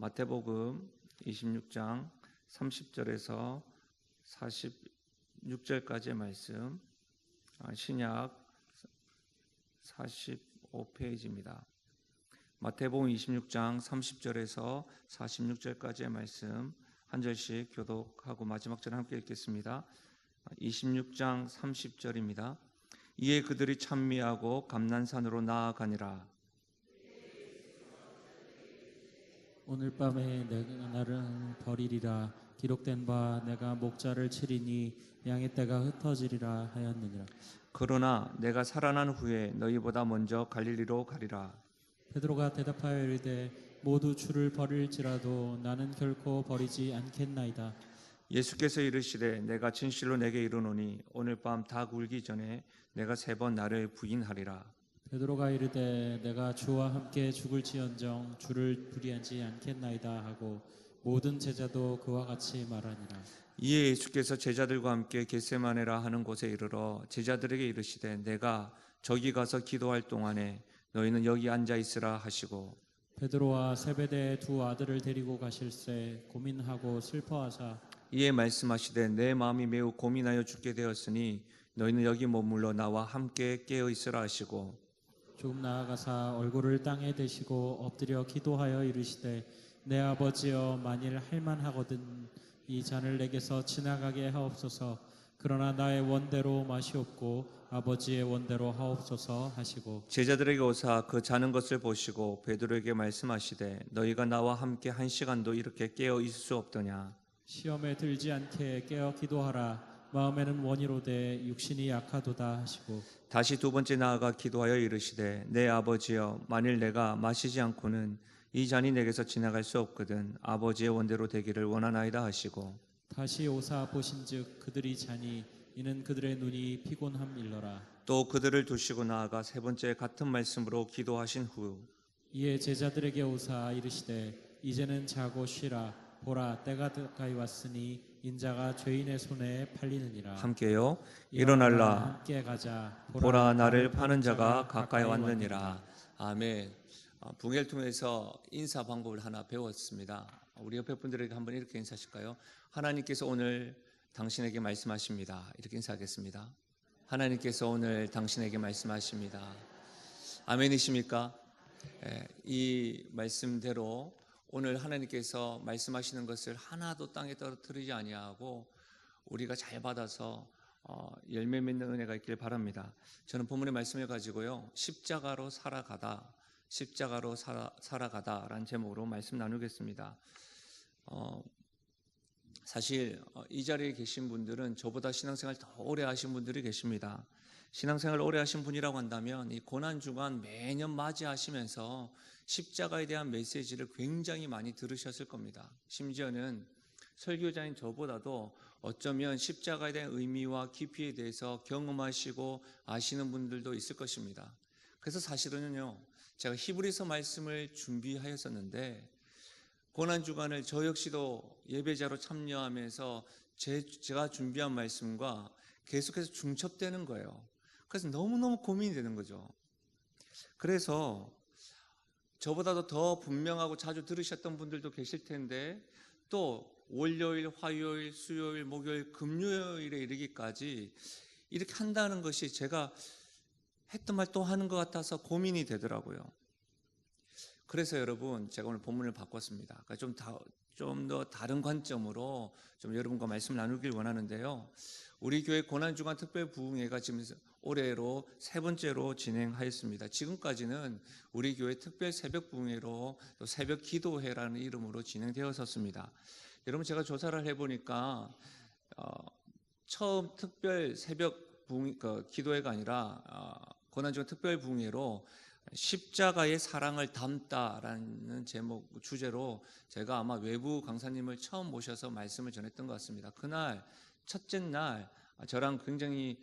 마태복음 26장 30절에서 46절까지의 말씀, 신약 45페이지입니다. 마태복음 26장 30절에서 46절까지의 말씀 한 절씩 교독하고 마지막 절 함께 읽겠습니다. 26장 30절입니다. 이에 그들이 찬미하고 감난산으로 나아가니라. 오늘 밤에 내가 나를 버리리라. 기록된 바 내가 목자를 치리니 양의 떼가 흩어지리라 하였느니라. 그러나 내가 살아난 후에 너희보다 먼저 갈릴리로 가리라. 베드로가 대답하여 이르되 모두 주를 버릴지라도 나는 결코 버리지 않겠나이다. 예수께서 이르시되 내가 진실로 내게 이르노니 오늘 밤 닭 울기 전에 내가 3번 나를 부인하리라. 베드로가 이르되 내가 주와 함께 죽을지언정 주를 부인하지 않겠나이다 하고 모든 제자도 그와 같이 말하니라. 이에 예수께서 제자들과 함께 겟세마네라 하는 곳에 이르러 제자들에게 이르시되 내가 저기 가서 기도할 동안에 너희는 여기 앉아 있으라 하시고 베드로와 세베대의 두 아들을 데리고 가실새 고민하고 슬퍼하사 이에 말씀하시되 내 마음이 매우 고민하여 죽게 되었으니 너희는 여기 머물러 나와 함께 깨어 있으라 하시고 조금 나아가사 얼굴을 땅에 대시고 엎드려 기도하여 이르시되 내 아버지여 만일 할만하거든 이 잔을 내게서 지나가게 하옵소서. 그러나 나의 원대로 마시옵고 아버지의 원대로 하옵소서 하시고 제자들에게 오사 그 자는 것을 보시고 베드로에게 말씀하시되 너희가 나와 함께 1시간도 이렇게 깨어 있을 수 없더냐. 시험에 들지 않게 깨어 기도하라. 마음에는 원이로되 육신이 약하도다 하시고 다시 2번째 나아가 기도하여 이르시되 내 아버지여 만일 내가 마시지 않고는 이 잔이 내게서 지나갈 수 없거든 아버지의 원대로 되기를 원하나이다 하시고 다시 오사 보신즉 그들이 자니 이는 그들의 눈이 피곤함일러라. 또 그들을 두시고 나아가 3번째 같은 말씀으로 기도하신 후 이에 제자들에게 오사 이르시되 이제는 자고 쉬라. 보라 때가 가까이 왔으니 인자가 죄인의 손에 팔리느니라. 함께요. 일어날라. 함께 가자. 보라 나를 파는 자가 가까이 왔느니라. 아멘. 붕해를 통해서 인사 방법을 하나 배웠습니다. 우리 옆에 분들에게 한번 이렇게 인사하실까요? 하나님께서 오늘 당신에게 말씀하십니다. 이렇게 인사하겠습니다. 하나님께서 오늘 당신에게 말씀하십니다. 아멘이십니까? 이 말씀대로 오늘 하나님께서 말씀하시는 것을 하나도 땅에 떨어뜨리지 아니하고 우리가 잘 받아서 열매 맺는 은혜가 있길 바랍니다. 저는 본문의 말씀을 가지고요, 십자가로 살아가다라는 제목으로 말씀 나누겠습니다. 사실 이 자리에 계신 분들은 저보다 신앙생활 더 오래 하신 분들이 계십니다. 신앙생활 오래 하신 분이라고 한다면 이 고난주간 매년 맞이하시면서 십자가에 대한 메시지를 굉장히 많이 들으셨을 겁니다. 심지어는 설교자인 저보다도 어쩌면 십자가에 대한 의미와 깊이에 대해서 경험하시고 아시는 분들도 있을 것입니다. 그래서 사실은요, 제가 히브리서 말씀을 준비하였었는데 고난주간을 저 역시도 예배자로 참여하면서 제가 준비한 말씀과 계속해서 중첩되는 거예요. 그래서 너무너무 고민이 되는 거죠. 그래서 저보다도 더 분명하고 자주 들으셨던 분들도 계실 텐데 또 월요일, 화요일, 수요일, 목요일, 금요일에 이르기까지 이렇게 한다는 것이 제가 했던 말 또 하는 것 같아서 고민이 되더라고요. 그래서 여러분 제가 오늘 본문을 바꿨습니다. 그러니까 좀 더 다른 관점으로 좀 여러분과 말씀을 나누길 원하는데요. 우리 교회 고난주간 특별부흥회가 지금 올해로 3번째로 진행하였습니다. 지금까지는 우리 교회 특별 새벽 부흥회로 또 새벽 기도회라는 이름으로 진행되었었습니다. 여러분 제가 조사를 해보니까 처음 특별 새벽 부흥 기도회가 아니라 고난주간 특별 부흥회로 십자가의 사랑을 담다라는 제목 주제로 제가 아마 외부 강사님을 처음 모셔서 말씀을 전했던 것 같습니다. 그날 첫째 날 저랑 굉장히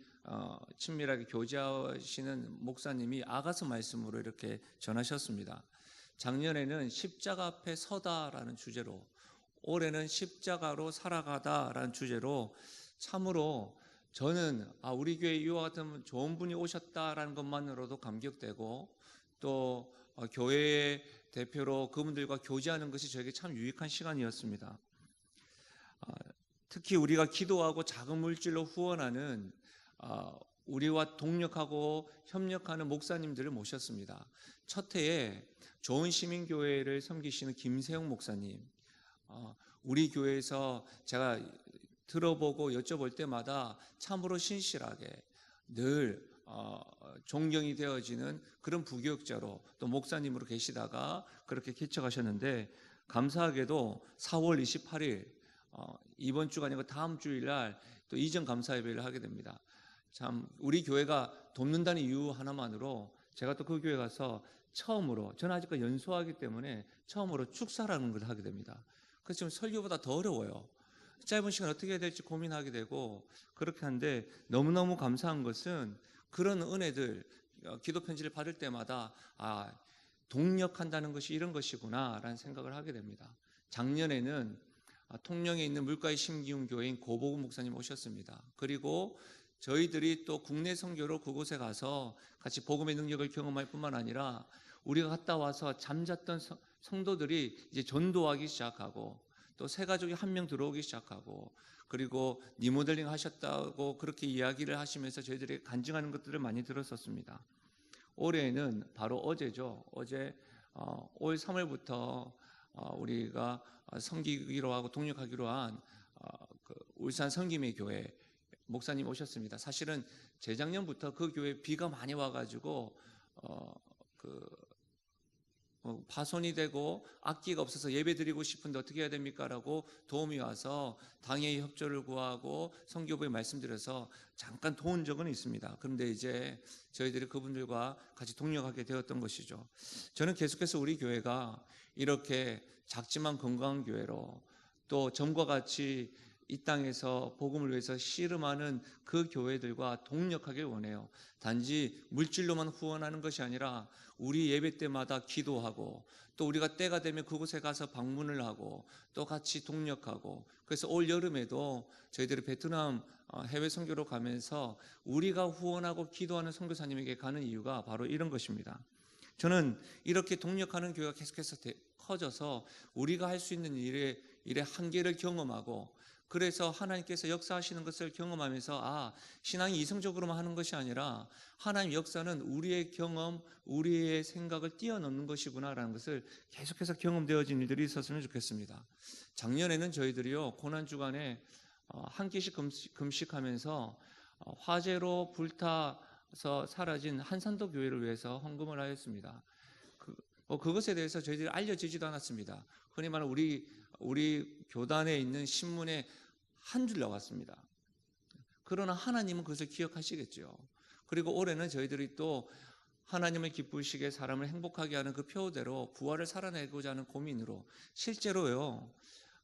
친밀하게 교제하시는 목사님이 아가서 말씀으로 이렇게 전하셨습니다. 작년에는 십자가 앞에 서다라는 주제로, 올해는 십자가로 살아가다라는 주제로 참으로 저는 우리 교회 이와 같은 좋은 분이 오셨다라는 것만으로도 감격되고 또 교회에 대표로 그분들과 교제하는 것이 저에게 참 유익한 시간이었습니다. 특히 우리가 기도하고 작은 물질로 후원하는 우리와 동력하고 협력하는 목사님들을 모셨습니다. 첫 해에 좋은 시민교회를 섬기시는 김세용 목사님, 우리 교회에서 제가 들어보고 여쭤볼 때마다 참으로 신실하게 늘 존경이 되어지는 그런 부교육자로 또 목사님으로 계시다가 그렇게 개척하셨는데, 감사하게도 4월 28일 이번 주가 아니고 다음 주일날 또 이전 감사 예배를 하게 됩니다. 참 우리 교회가 돕는다는 이유 하나만으로 제가 또 그 교회 가서 처음으로, 저는 아직까지 연소하기 때문에 처음으로 축사라는 걸 하게 됩니다. 그래서 지금 설교보다 더 어려워요. 짧은 시간 어떻게 해야 될지 고민하게 되고 그렇게 하는데, 너무너무 감사한 것은 그런 은혜들, 기도 편지를 받을 때마다 동력한다는 것이 이런 것이구나 라는 생각을 하게 됩니다. 작년에는 통영에 있는 물가의 심기운 교회인 고보구 목사님 오셨습니다. 그리고 저희들이 또 국내 선교로 그곳에 가서 같이 복음의 능력을 경험할 뿐만 아니라 우리가 갔다 와서 잠잤던 성도들이 이제 전도하기 시작하고 또 새 가족이 한 명 들어오기 시작하고, 그리고 리모델링 하셨다고 그렇게 이야기를 하시면서 저희들이 간증하는 것들을 많이 들었었습니다. 올해는 바로 어제죠. 어제 올 3월부터 우리가 섬기기로 하고 동력하기로 한 울산 성김의 교회 목사님 오셨습니다. 사실은 재작년부터 그 교회 비가 많이 와가지고 파손이 되고 악기가 없어서 예배드리고 싶은데 어떻게 해야 됩니까? 라고 도움이 와서 당회의 협조를 구하고 선교부에 말씀드려서 잠깐 도운 적은 있습니다. 그런데 이제 저희들이 그분들과 같이 동력하게 되었던 것이죠. 저는 계속해서 우리 교회가 이렇게 작지만 건강한 교회로, 또 전과 같이 이 땅에서 복음을 위해서 씨름하는 그 교회들과 동력하길 원해요. 단지 물질로만 후원하는 것이 아니라 우리 예배 때마다 기도하고, 또 우리가 때가 되면 그곳에 가서 방문을 하고 또 같이 동력하고, 그래서 올 여름에도 저희들이 베트남 해외 선교로 가면서 우리가 후원하고 기도하는 선교사님에게 가는 이유가 바로 이런 것입니다. 저는 이렇게 동력하는 교회가 계속해서 커져서 우리가 할 수 있는 일의 한계를 경험하고, 그래서 하나님께서 역사하시는 것을 경험하면서 신앙이 이성적으로만 하는 것이 아니라 하나님 역사는 우리의 경험, 우리의 생각을 뛰어넘는 것이구나라는 것을 계속해서 경험되어진 일들이 있었으면 좋겠습니다. 작년에는 저희들이요, 고난주간에 한 끼씩 금식하면서 화재로 불타서 사라진 한산도 교회를 위해서 헌금을 하였습니다. 그것에 대해서 저희들이 알려지지도 않았습니다. 흔히 말하는 우리 교단에 있는 신문에 한 줄 나왔습니다. 그러나 하나님은 그것을 기억하시겠죠. 그리고 올해는 저희들이 또 하나님을 기쁘시게 사람을 행복하게 하는 그 표대로 부활을 살아내고자 하는 고민으로, 실제로요,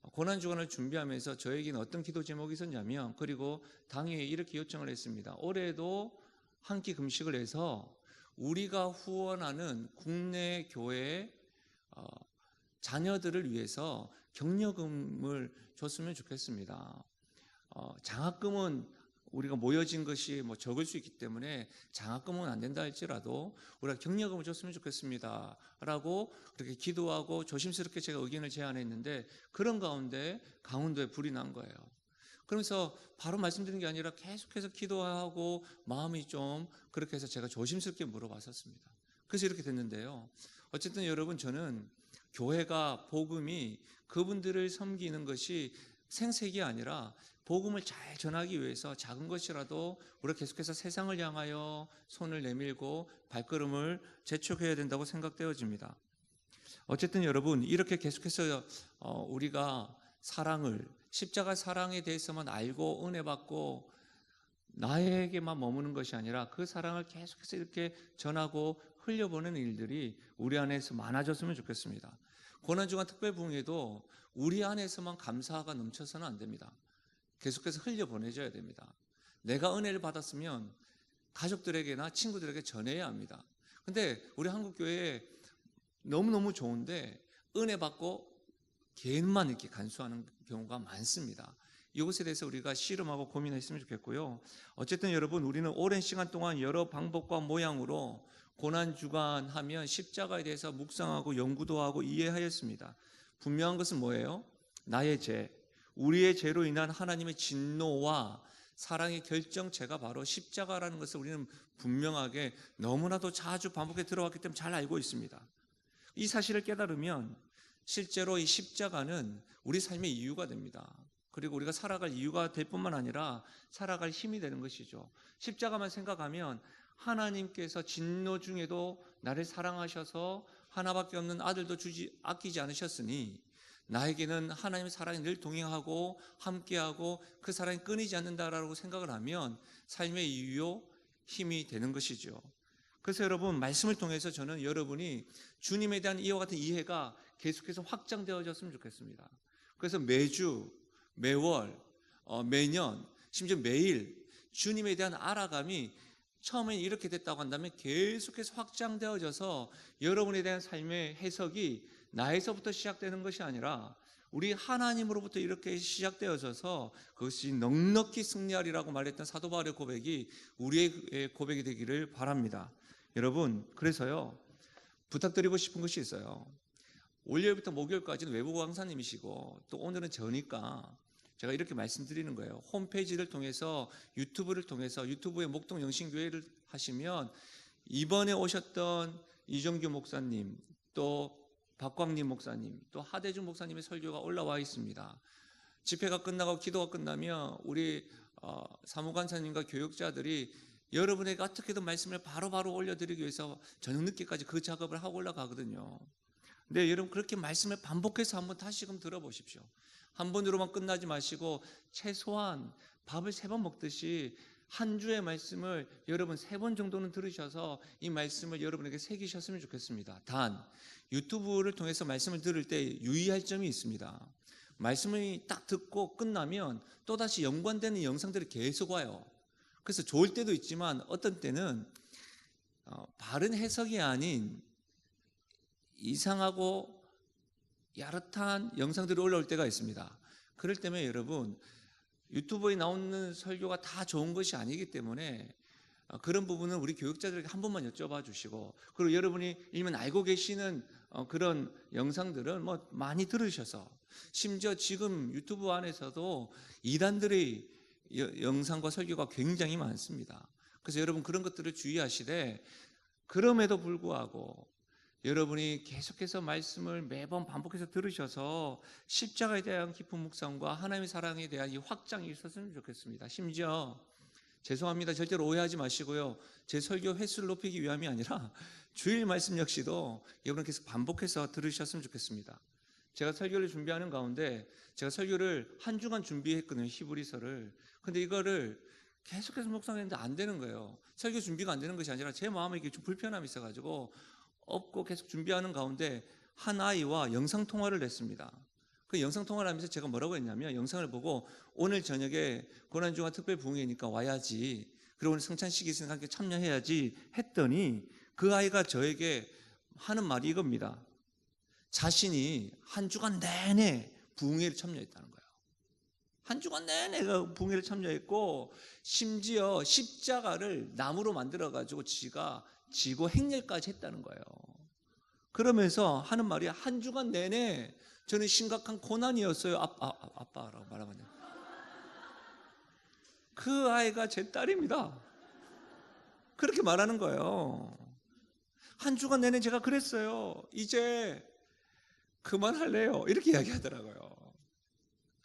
고난주간을 준비하면서 저에게는 어떤 기도 제목이 있었냐면, 그리고 당회에 이렇게 요청을 했습니다. 올해도 한 끼 금식을 해서 우리가 후원하는 국내 교회의 자녀들을 위해서 격려금을 줬으면 좋겠습니다. 장학금은 우리가 모여진 것이 적을 수 있기 때문에 장학금은 안 된다 할지라도 우리가 격려금을 줬으면 좋겠습니다 라고 그렇게 기도하고 조심스럽게 제가 의견을 제안했는데, 그런 가운데 강원도에 불이 난 거예요. 그러면서 바로 말씀드린 게 아니라 계속해서 기도하고 마음이 좀 그렇게 해서 제가 조심스럽게 물어봤었습니다. 그래서 이렇게 됐는데요. 어쨌든 여러분, 저는 교회가, 복음이 그분들을 섬기는 것이 생색이 아니라 복음을 잘 전하기 위해서 작은 것이라도 우리가 계속해서 세상을 향하여 손을 내밀고 발걸음을 재촉해야 된다고 생각되어집니다. 어쨌든 여러분, 이렇게 계속해서 우리가 사랑을, 십자가 사랑에 대해서만 알고 은혜 받고 나에게만 머무는 것이 아니라 그 사랑을 계속해서 이렇게 전하고 흘려보내는 일들이 우리 안에서 많아졌으면 좋겠습니다. 고난주간 특별부흥에도 우리 안에서만 감사가 넘쳐서는 안 됩니다. 계속해서 흘려보내줘야 됩니다. 내가 은혜를 받았으면 가족들에게나 친구들에게 전해야 합니다. 근데 우리 한국교회에 너무너무 좋은데 은혜 받고 개인만 이렇게 간수하는 경우가 많습니다. 이것에 대해서 우리가 씨름하고 고민했으면 좋겠고요. 어쨌든 여러분, 우리는 오랜 시간 동안 여러 방법과 모양으로 고난주간 하면 십자가에 대해서 묵상하고 연구도 하고 이해하였습니다. 분명한 것은 뭐예요? 나의 죄, 우리의 죄로 인한 하나님의 진노와 사랑의 결정체가 바로 십자가라는 것을 우리는 분명하게 너무나도 자주 반복해 들어왔기 때문에 잘 알고 있습니다. 이 사실을 깨달으면 실제로 이 십자가는 우리 삶의 이유가 됩니다. 그리고 우리가 살아갈 이유가 될 뿐만 아니라 살아갈 힘이 되는 것이죠. 십자가만 생각하면 하나님께서 진노 중에도 나를 사랑하셔서 하나밖에 없는 아들도 아끼지 않으셨으니 나에게는 하나님의 사랑이 늘 동행하고 함께하고 그 사랑이 끊이지 않는다라고 생각을 하면 삶의 이유요 힘이 되는 것이죠. 그래서 여러분, 말씀을 통해서 저는 여러분이 주님에 대한 이와 같은 이해가 계속해서 확장되어졌으면 좋겠습니다. 그래서 매주, 매월, 매년, 심지어 매일 주님에 대한 알아감이 처음엔 이렇게 됐다고 한다면 계속해서 확장되어져서 여러분에 대한 삶의 해석이 나에서부터 시작되는 것이 아니라 우리 하나님으로부터 이렇게 시작되어져서 그것이 넉넉히 승리하리라고 말했던 사도 바울의 고백이 우리의 고백이 되기를 바랍니다. 여러분, 그래서요, 부탁드리고 싶은 것이 있어요. 월요일부터 목요일까지는 외부 강사님이시고 또 오늘은 저니까 제가 이렇게 말씀드리는 거예요. 홈페이지를 통해서 유튜브를 통해서 유튜브에 목동 영신교회를 하시면 이번에 오셨던 이정규 목사님, 또 박광림 목사님, 또 하대준 목사님의 설교가 올라와 있습니다. 집회가 끝나고 기도가 끝나면 우리 사무관사님과 교육자들이 여러분에게 어떻게든 말씀을 바로바로 올려드리기 위해서 저녁 늦게까지 그 작업을 하고 올라가거든요. 근데 여러분, 그렇게 말씀을 반복해서 한번 다시금 들어보십시오. 한 번으로만 끝나지 마시고 최소한 밥을 3번 먹듯이 한 주의 말씀을 여러분 3번 정도는 들으셔서 이 말씀을 여러분에게 새기셨으면 좋겠습니다. 단, 유튜브를 통해서 말씀을 들을 때 유의할 점이 있습니다. 말씀을 딱 듣고 끝나면 또다시 연관되는 영상들이 계속 와요. 그래서 좋을 때도 있지만 어떤 때는 바른 해석이 아닌 이상하고 야릇한 영상들이 올라올 때가 있습니다. 그럴 때면 여러분, 유튜브에 나오는 설교가 다 좋은 것이 아니기 때문에 그런 부분은 우리 교육자들에게 한 번만 여쭤봐 주시고, 그리고 여러분이 이미 알고 계시는 그런 영상들은 뭐 많이 들으셔서, 심지어 지금 유튜브 안에서도 이단들의 영상과 설교가 굉장히 많습니다. 그래서 여러분, 그런 것들을 주의하시되, 그럼에도 불구하고 여러분이 계속해서 말씀을 매번 반복해서 들으셔서 십자가에 대한 깊은 묵상과 하나님의 사랑에 대한 이 확장이 있었으면 좋겠습니다. 심지어 죄송합니다. 절대로 오해하지 마시고요. 제 설교 횟수를 높이기 위함이 아니라 주일 말씀 역시도 여러분께서 반복해서 들으셨으면 좋겠습니다. 제가 설교를 준비하는 가운데 제가 설교를 한 주간 준비했거든요. 히브리서를. 근데 이거를 계속해서 묵상했는데 안 되는 거예요. 설교 준비가 안 되는 것이 아니라 제 마음에 이게 좀 불편함이 있어가지고 없고 계속 준비하는 가운데 한 아이와 영상통화를 냈습니다. 그 영상통화를 하면서 제가 뭐라고 했냐면, 영상을 보고 오늘 저녁에 고난주간 특별 부흥회니까 와야지, 그리고 오늘 성찬식이 있으니까 함께 참여해야지 했더니 그 아이가 저에게 하는 말이 이겁니다. 자신이 한 주간 내내 부흥회를 참여했다는 거예요. 한 주간 내내 그 부흥회를 참여했고 심지어 십자가를 나무로 만들어가지고 지가 지고 행렬까지 했다는 거예요. 그러면서 하는 말이, 한 주간 내내 저는 심각한 고난이었어요. 아빠라고 말하면 그 아이가 제 딸입니다. 그렇게 말하는 거예요. 한 주간 내내 제가 그랬어요. 이제 그만할래요. 이렇게 이야기하더라고요.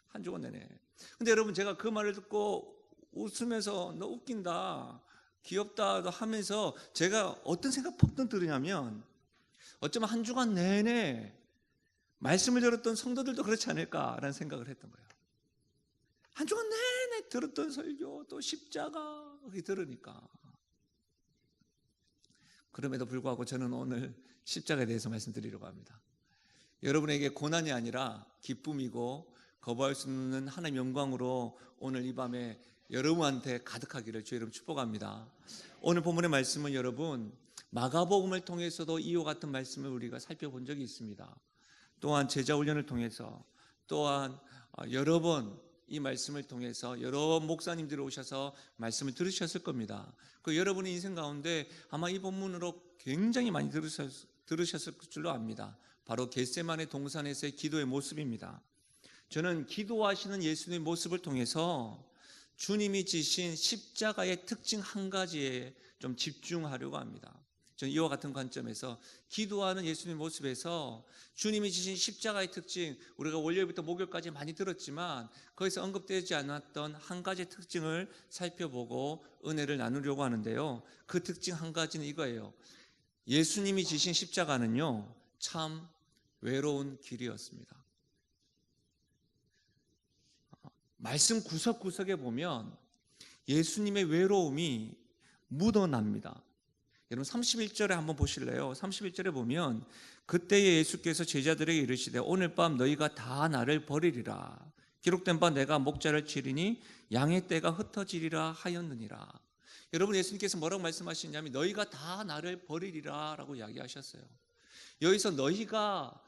한 주간 내내. 근데 여러분, 제가 그 말을 듣고 웃으면서 너 웃긴다, 귀엽다 하면서 제가 어떤 생각 퍽 들으냐면, 어쩌면 한 주간 내내 말씀을 들었던 성도들도 그렇지 않을까라는 생각을 했던 거예요. 한 주간 내내 들었던 설교, 또 십자가 들으니까. 그럼에도 불구하고 저는 오늘 십자가에 대해서 말씀드리려고 합니다. 여러분에게 고난이 아니라 기쁨이고 거부할 수 없는 하나님의 영광으로 오늘 이 밤에 여러분한테 가득하기를 주의 이름 축복합니다. 오늘 본문의 말씀은 여러분, 마가복음을 통해서도 이와 같은 말씀을 우리가 살펴본 적이 있습니다. 또한 제자 훈련을 통해서, 또한 여러 번 이 말씀을 통해서 여러 목사님들이 오셔서 말씀을 들으셨을 겁니다. 그 여러분의 인생 가운데 아마 이 본문으로 굉장히 많이 들으셨을 줄로 압니다. 바로 겟세마네 동산에서의 기도의 모습입니다. 저는 기도하시는 예수님의 모습을 통해서 주님이 지신 십자가의 특징 한 가지에 좀 집중하려고 합니다. 저는 이와 같은 관점에서 기도하는 예수님의 모습에서 주님이 지신 십자가의 특징, 우리가 월요일부터 목요일까지 많이 들었지만 거기서 언급되지 않았던 한 가지의 특징을 살펴보고 은혜를 나누려고 하는데요. 그 특징 한 가지는 이거예요. 예수님이 지신 십자가는요, 참 외로운 길이었습니다. 말씀 구석구석에 보면 예수님의 외로움이 묻어납니다. 여러분 31절에 한번 보실래요? 31절에 보면 그때에 예수께서 제자들에게 이르시되 오늘 밤 너희가 다 나를 버리리라. 기록된 바 내가 목자를 치리니 양의 떼가 흩어지리라 하였느니라. 여러분 예수님께서 뭐라고 말씀하시냐면 너희가 다 나를 버리리라 라고 이야기하셨어요. 여기서 너희가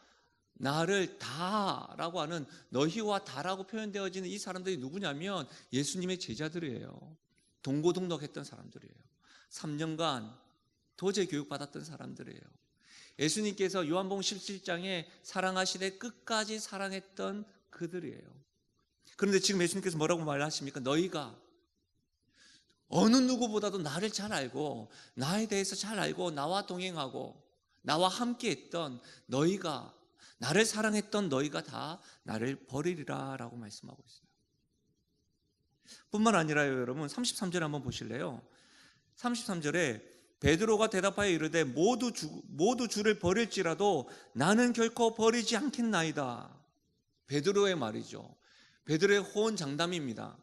나를 다라고 하는 너희와 다라고 표현되어지는 이 사람들이 누구냐면 예수님의 제자들이에요. 동고동락했던 사람들이에요. 3년간 도제 교육받았던 사람들이에요. 예수님께서 요한복음 17장에 사랑하시되 끝까지 사랑했던 그들이에요. 그런데 지금 예수님께서 뭐라고 말하십니까? 너희가 어느 누구보다도 나를 잘 알고 나에 대해서 잘 알고 나와 동행하고 나와 함께했던 너희가, 나를 사랑했던 너희가 다 나를 버리리라 라고 말씀하고 있어요. 뿐만 아니라요, 여러분 33절 한번 보실래요? 33절에 베드로가 대답하여 이르되 모두 주를 버릴지라도 나는 결코 버리지 않겠나이다. 베드로의 말이죠. 베드로의 호언장담입니다.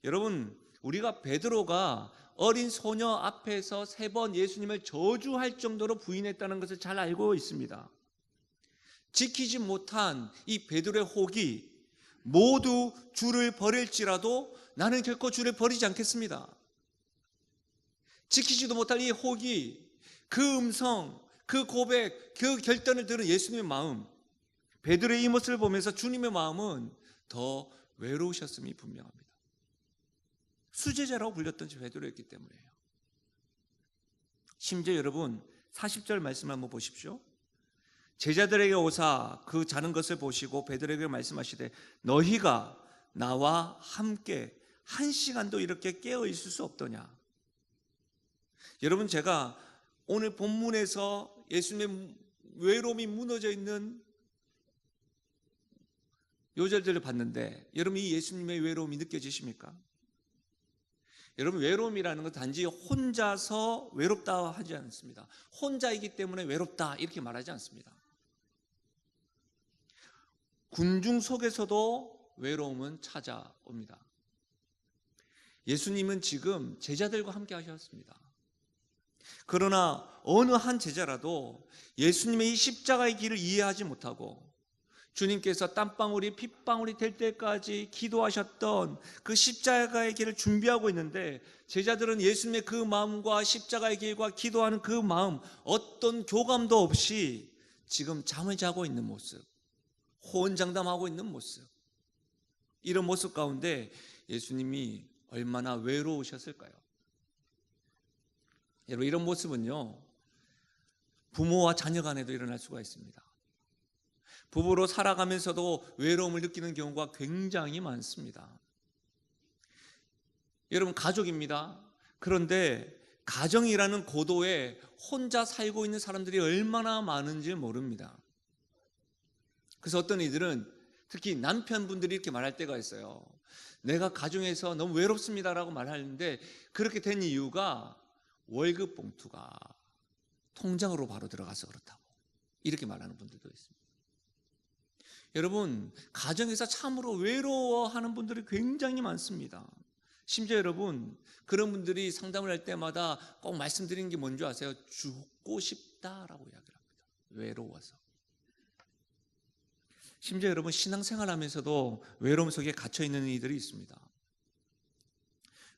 여러분, 우리가 베드로가 어린 소녀 앞에서 3번 예수님을 저주할 정도로 부인했다는 것을 잘 알고 있습니다. 지키지 못한 이 베드로의 혹이 모두 주를 버릴지라도 나는 결코 주를 버리지 않겠습니다. 지키지도 못할 이 혹이, 그 음성, 그 고백, 그 결단을 들은 예수님의 마음, 베드로의 이 모습을 보면서 주님의 마음은 더 외로우셨음이 분명합니다. 수제자라고 불렸던 베드로였기 때문이에요. 심지어 여러분 40절 말씀을 한번 보십시오. 제자들에게 오사 그 자는 것을 보시고 베드로에게 말씀하시되 너희가 나와 함께 1시간도 이렇게 깨어 있을 수 없더냐. 여러분 제가 오늘 본문에서 예수님의 외로움이 무너져 있는 요절들을 봤는데 여러분 이 예수님의 외로움이 느껴지십니까? 여러분 외로움이라는 건 단지 혼자서 외롭다 하지 않습니다. 혼자이기 때문에 외롭다 이렇게 말하지 않습니다. 군중 속에서도 외로움은 찾아옵니다. 예수님은 지금 제자들과 함께 하셨습니다. 그러나 어느 한 제자라도 예수님의 이 십자가의 길을 이해하지 못하고 주님께서 땀방울이 핏방울이 될 때까지 기도하셨던 그 십자가의 길을 준비하고 있는데 제자들은 예수님의 그 마음과 십자가의 길과 기도하는 그 마음 어떤 교감도 없이 지금 잠을 자고 있는 모습, 호언장담하고 있는 모습, 이런 모습 가운데 예수님이 얼마나 외로우셨을까요? 여러분 이런 모습은요 부모와 자녀 간에도 일어날 수가 있습니다. 부부로 살아가면서도 외로움을 느끼는 경우가 굉장히 많습니다. 여러분 가족입니다. 그런데 가정이라는 고도에 혼자 살고 있는 사람들이 얼마나 많은지 모릅니다. 그래서 어떤 이들은 특히 남편분들이 이렇게 말할 때가 있어요. 내가 가정에서 너무 외롭습니다라고 말하는데 그렇게 된 이유가 월급 봉투가 통장으로 바로 들어가서 그렇다고 이렇게 말하는 분들도 있습니다. 여러분 가정에서 참으로 외로워하는 분들이 굉장히 많습니다. 심지어 여러분 그런 분들이 상담을 할 때마다 꼭 말씀드리는 게 뭔지 아세요? 죽고 싶다라고 이야기를 합니다. 외로워서. 심지어 여러분 신앙생활 하면서도 외로움 속에 갇혀있는 이들이 있습니다.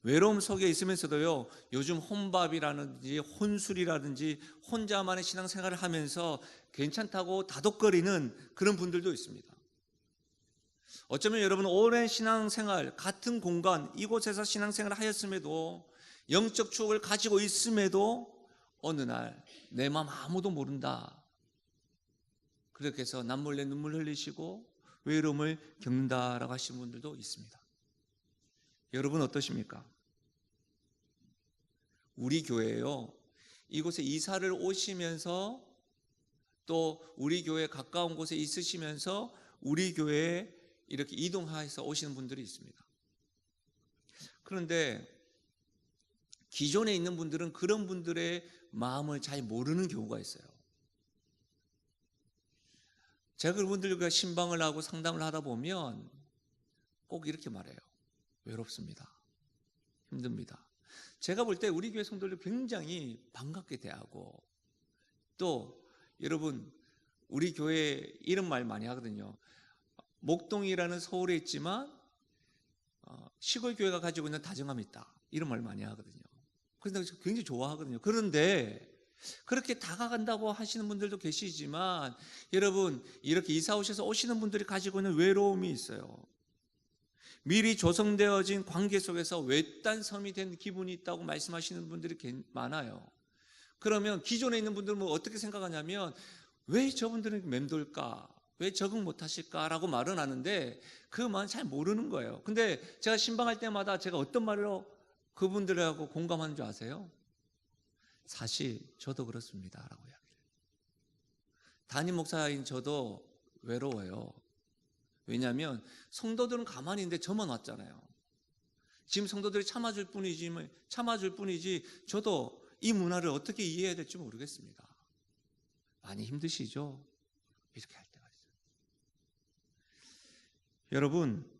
외로움 속에 있으면서도요 요즘 혼밥이라든지 혼술이라든지 혼자만의 신앙생활을 하면서 괜찮다고 다독거리는 그런 분들도 있습니다. 어쩌면 여러분 오랜 신앙생활, 같은 공간, 이곳에서 신앙생활을 하였음에도, 영적 추억을 가지고 있음에도 어느 날 내 마음 아무도 모른다, 그렇게 해서 남몰래 눈물 흘리시고 외로움을 겪는다라고 하시는 분들도 있습니다. 여러분 어떠십니까? 우리 교회요, 이곳에 이사를 오시면서 또 우리 교회 가까운 곳에 있으시면서 우리 교회에 이렇게 이동해서 오시는 분들이 있습니다. 그런데 기존에 있는 분들은 그런 분들의 마음을 잘 모르는 경우가 있어요. 제가 그분들과 신방을 하고 상담을 하다 보면 꼭 이렇게 말해요. 외롭습니다. 힘듭니다. 제가 볼 때 우리 교회 성도들 굉장히 반갑게 대하고, 또 여러분 우리 교회 이런 말 많이 하거든요. 목동이라는 서울에 있지만 시골 교회가 가지고 있는 다정함이 있다, 이런 말 많이 하거든요. 그래서 굉장히 좋아하거든요. 그런데 그렇게 다가간다고 하시는 분들도 계시지만, 여러분 이렇게 이사 오셔서 오시는 분들이 가지고 있는 외로움이 있어요. 미리 조성되어진 관계 속에서 외딴 섬이 된 기분이 있다고 말씀하시는 분들이 많아요. 그러면 기존에 있는 분들은 뭐 어떻게 생각하냐면, 왜 저분들은 맴돌까? 왜 적응 못하실까라고 말은 하는데 그 말은 잘 모르는 거예요. 근데 제가 신방할 때마다 제가 어떤 말로 그분들하고 공감하는 줄 아세요? 사실 저도 그렇습니다 라고 이야기해요. 담임 목사인 저도 외로워요. 왜냐하면 성도들은 가만히 있는데 저만 왔잖아요. 지금 성도들이 참아줄 뿐이지 저도 이 문화를 어떻게 이해해야 될지 모르겠습니다. 많이 힘드시죠? 이렇게 할 때가 있어요. 여러분,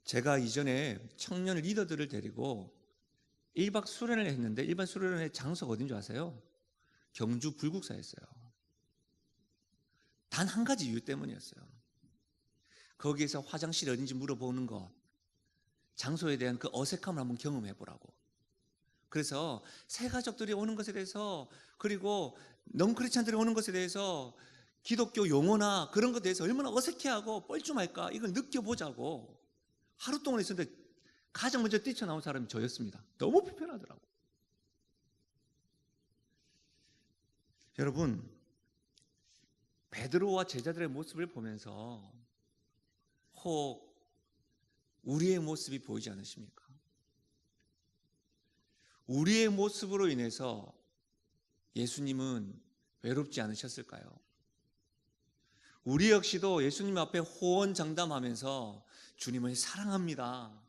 제가 이전에 청년 리더들을 데리고 1박 수련을 했는데, 1박 수련의 장소가 어딘 줄 아세요? 경주 불국사였어요. 단 한 가지 이유 때문이었어요. 거기에서 화장실이 어딘지 물어보는 것, 장소에 대한 그 어색함을 한번 경험해 보라고. 그래서 새 가족들이 오는 것에 대해서, 그리고 넌크리스찬들이 오는 것에 대해서 기독교 용어나 그런 것에 대해서 얼마나 어색해하고 뻘쭘할까, 이걸 느껴보자고 하루 동안 있었는데 가장 먼저 뛰쳐나온 사람이 저였습니다. 너무 불편하더라고. 여러분, 베드로와 제자들의 모습을 보면서 혹 우리의 모습이 보이지 않으십니까? 우리의 모습으로 인해서 예수님은 외롭지 않으셨을까요? 우리 역시도 예수님 앞에 호언장담하면서 주님을 사랑합니다,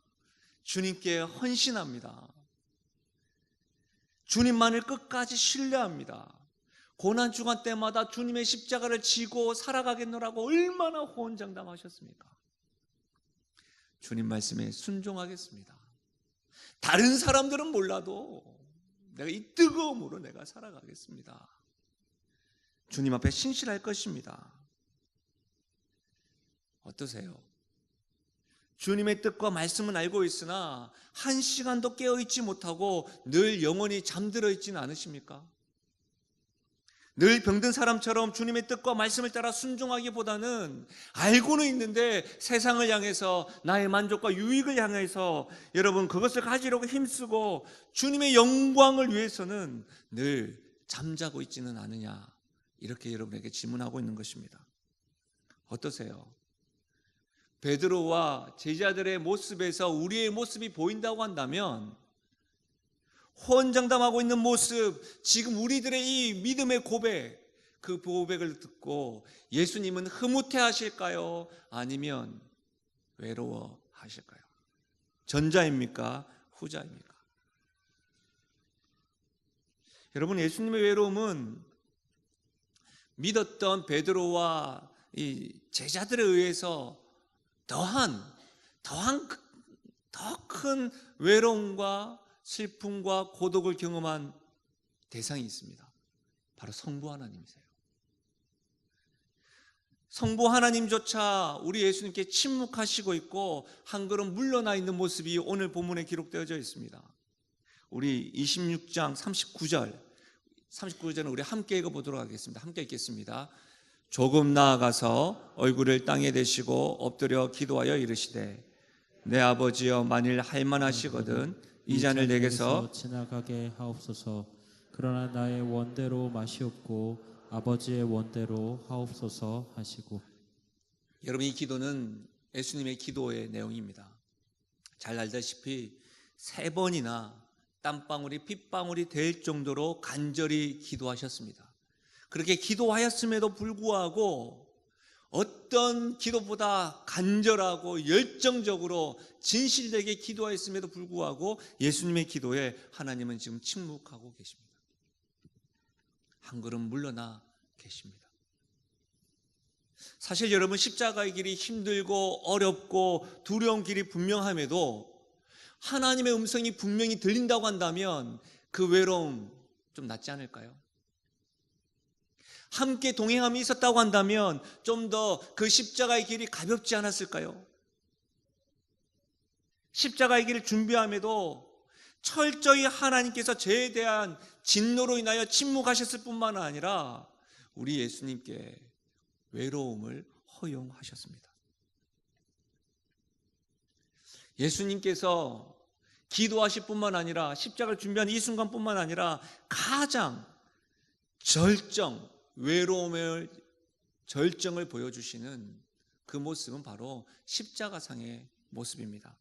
주님께 헌신합니다, 주님만을 끝까지 신뢰합니다, 고난주간 때마다 주님의 십자가를 지고 살아가겠노라고 얼마나 호언장담하셨습니까? 주님 말씀에 순종하겠습니다. 다른 사람들은 몰라도 내가 이 뜨거움으로 내가 살아가겠습니다. 주님 앞에 신실할 것입니다. 어떠세요? 주님의 뜻과 말씀은 알고 있으나 한 시간도 깨어있지 못하고 늘 영원히 잠들어 있지는 않으십니까? 늘 병든 사람처럼 주님의 뜻과 말씀을 따라 순종하기보다는 알고는 있는데 세상을 향해서, 나의 만족과 유익을 향해서 여러분 그것을 가지려고 힘쓰고 주님의 영광을 위해서는 늘 잠자고 있지는 않으냐, 이렇게 여러분에게 질문하고 있는 것입니다. 어떠세요? 베드로와 제자들의 모습에서 우리의 모습이 보인다고 한다면, 호언장담하고 있는 모습, 지금 우리들의 이 믿음의 고백, 그 고백을 듣고 예수님은 흐뭇해 하실까요? 아니면 외로워 하실까요? 전자입니까? 후자입니까? 여러분, 예수님의 외로움은 믿었던 베드로와 이 제자들에 의해서 더 큰 외로움과 슬픔과 고독을 경험한 대상이 있습니다. 바로 성부 하나님이세요. 성부 하나님조차 우리 예수님께 침묵하시고 있고 한 걸음 물러나 있는 모습이 오늘 본문에 기록되어져 있습니다. 우리 26장 39절은 우리 함께 읽어보도록 하겠습니다. 함께 읽겠습니다. 조금 나아가서 얼굴을 땅에 대시고 엎드려 기도하여 이르시되 내 아버지여 만일 할만하시거든 이 잔을 내게서 지나가게 하옵소서. 그러나 나의 원대로 마시옵고 아버지의 원대로 하옵소서 하시고. 여러분, 이 기도는 예수님의 기도의 내용입니다. 잘 알다시피 3번이나 땀방울이 핏방울이 될 정도로 간절히 기도하셨습니다. 그렇게 기도하였음에도 불구하고 어떤 기도보다 간절하고 열정적으로 진실되게 기도하였음에도 불구하고 예수님의 기도에 하나님은 지금 침묵하고 계십니다. 한 걸음 물러나 계십니다. 사실 여러분, 십자가의 길이 힘들고 어렵고 두려운 길이 분명함에도 하나님의 음성이 분명히 들린다고 한다면 그 외로움 좀 낫지 않을까요? 함께 동행함이 있었다고 한다면 좀 더 그 십자가의 길이 가볍지 않았을까요? 십자가의 길을 준비함에도 철저히 하나님께서 죄에 대한 진노로 인하여 침묵하셨을 뿐만 아니라 우리 예수님께 외로움을 허용하셨습니다. 예수님께서 기도하실 뿐만 아니라 십자가를 준비한 이 순간뿐만 아니라 가장 외로움의 절정을 보여주시는 그 모습은 바로 십자가상의 모습입니다.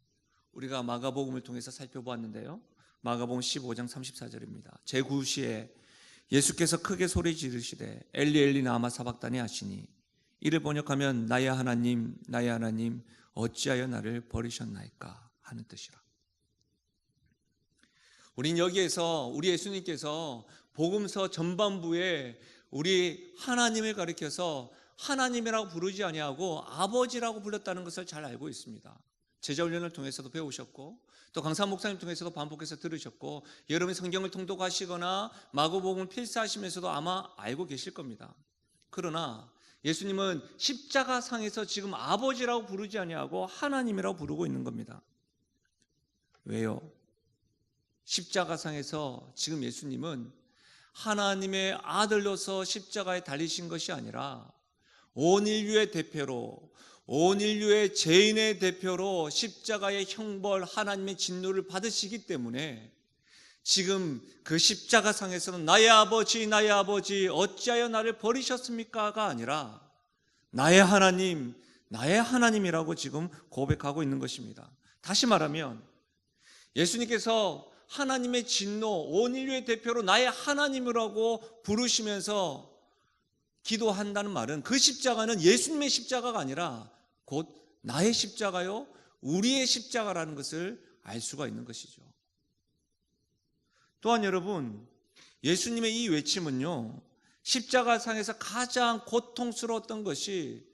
우리가 마가복음을 통해서 살펴보았는데요, 마가복음 15장 34절입니다. 제9시에 예수께서 크게 소리 지르시되 엘리 엘리 라마 사박다니 하시니 이를 번역하면 나의 하나님 나의 하나님 어찌하여 나를 버리셨나이까 하는 뜻이라. 우린 여기에서 우리 예수님께서 복음서 전반부에 우리 하나님을 가리켜서 하나님이라고 부르지 아니하고 아버지라고 불렀다는 것을 잘 알고 있습니다. 제자훈련을 통해서도 배우셨고 또 강사 목사님 통해서도 반복해서 들으셨고 여러분이 성경을 통독하시거나 마가복음을 필사하시면서도 아마 알고 계실 겁니다. 그러나 예수님은 십자가상에서 지금 아버지라고 부르지 아니하고 하나님이라고 부르고 있는 겁니다. 왜요? 십자가상에서 지금 예수님은 하나님의 아들로서 십자가에 달리신 것이 아니라 온 인류의 대표로, 온 인류의 죄인의 대표로 십자가의 형벌, 하나님의 진노를 받으시기 때문에 지금 그 십자가상에서는 나의 아버지 어찌하여 나를 버리셨습니까가 아니라 나의 하나님이라고 지금 고백하고 있는 것입니다. 다시 말하면 예수님께서 하나님의 진노, 온 인류의 대표로 나의 하나님이라고 부르시면서 기도한다는 말은 그 십자가는 예수님의 십자가가 아니라 곧 나의 십자가요, 우리의 십자가라는 것을 알 수가 있는 것이죠. 또한 여러분, 예수님의 이 외침은요, 십자가상에서 가장 고통스러웠던 것이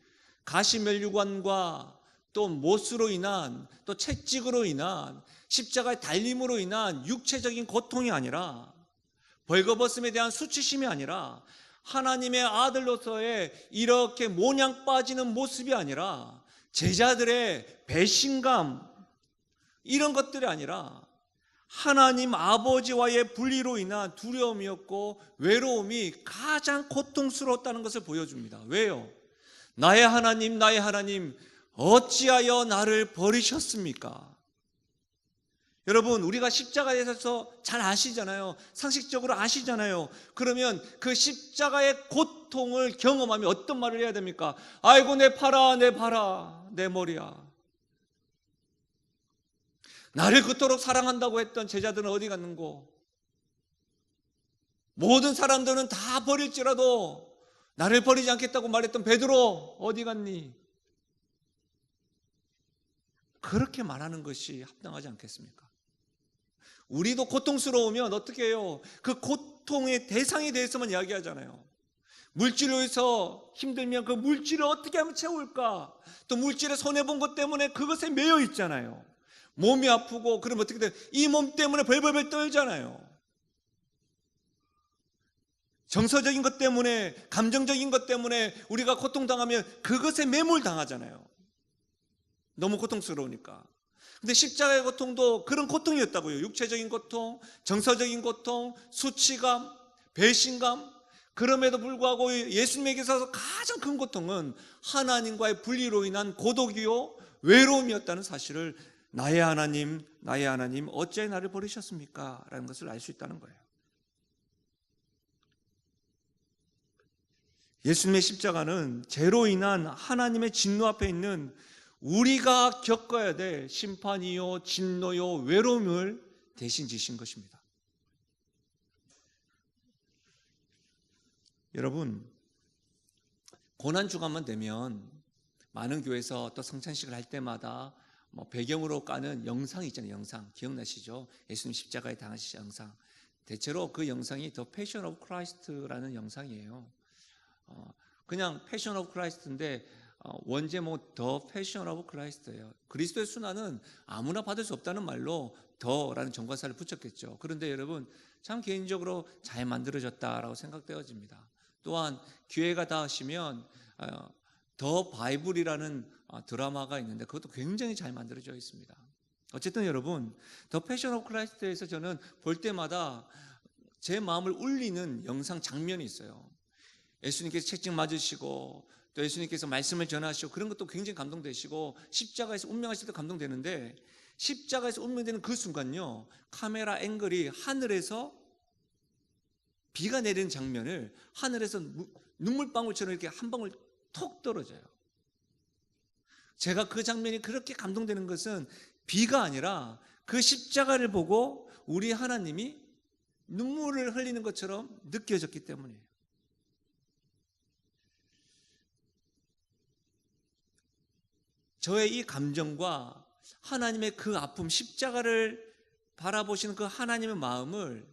가시면류관과 또 못으로 인한, 또 채찍으로 인한, 십자가의 달림으로 인한 육체적인 고통이 아니라, 벌거벗음에 대한 수치심이 아니라, 하나님의 아들로서의 이렇게 모냥 빠지는 모습이 아니라, 제자들의 배신감, 이런 것들이 아니라 하나님 아버지와의 분리로 인한 두려움이었고 외로움이 가장 고통스러웠다는 것을 보여줍니다. 왜요? 나의 하나님 어찌하여 나를 버리셨습니까? 여러분, 우리가 십자가에 대해서 잘 아시잖아요. 상식적으로 아시잖아요. 그러면 그 십자가의 고통을 경험하면 어떤 말을 해야 됩니까? 아이고 내 팔아 내 머리야. 나를 그토록 사랑한다고 했던 제자들은 어디 갔는고? 모든 사람들은 다 버릴지라도 나를 버리지 않겠다고 말했던 베드로 어디 갔니? 그렇게 말하는 것이 합당하지 않겠습니까? 우리도 고통스러우면 어떻게 해요? 그 고통의 대상에 대해서만 이야기하잖아요. 물질로 해서 힘들면 그 물질을 어떻게 하면 채울까? 또 물질에 손해본 것 때문에 그것에 매여 있잖아요. 몸이 아프고 그러면 어떻게 돼요? 이 몸 때문에 벌벌벌 떨잖아요. 정서적인 것 때문에, 감정적인 것 때문에 우리가 고통당하면 그것에 매몰당하잖아요. 너무 고통스러우니까. 근데 십자가의 고통도 그런 고통이었다고요. 육체적인 고통, 정서적인 고통, 수치감, 배신감, 그럼에도 불구하고 예수님에게서 가장 큰 고통은 하나님과의 분리로 인한 고독이요 외로움이었다는 사실을 나의 하나님 어찌하여 나를 버리셨습니까? 라는 것을 알 수 있다는 거예요. 예수님의 십자가는 죄로 인한 하나님의 진노 앞에 있는 우리가 겪어야 될 심판이요 진노요 외로움을 대신 지신 것입니다. 여러분, 고난주간만 되면 많은 교회에서 또 성찬식을 할 때마다 배경으로 까는 영상이 있잖아요. 영상 기억나시죠? 예수님 십자가에 당하신 영상. 대체로 그 영상이 더 패션 오브 크라이스트라는 영상이에요. 그냥 패션 오브 크라이스트인데 원제목 더 패션 오브 크라이스트예요. 그리스도의 순환은 아무나 받을 수 없다는 말로 더라는 정관사를 붙였겠죠. 그런데 여러분, 참 개인적으로 잘 만들어졌다라고 생각되어집니다. 또한 기회가 닿으시면 더 바이블이라는 드라마가 있는데 그것도 굉장히 잘 만들어져 있습니다. 어쨌든 여러분, 더 패션 오브 크라이스트에서 저는 볼 때마다 제 마음을 울리는 영상 장면이 있어요. 예수님께서 채찍 맞으시고 또 예수님께서 말씀을 전하시고 그런 것도 굉장히 감동되시고 십자가에서 운명하실 때 감동되는데, 십자가에서 운명되는 그 순간요, 카메라 앵글이 하늘에서 비가 내리는 장면을 하늘에서 눈물방울처럼 이렇게 한 방울 톡 떨어져요. 제가 그 장면이 그렇게 감동되는 것은 비가 아니라 그 십자가를 보고 우리 하나님이 눈물을 흘리는 것처럼 느껴졌기 때문이에요. 저의 이 감정과 하나님의 그 아픔, 십자가를 바라보시는 그 하나님의 마음을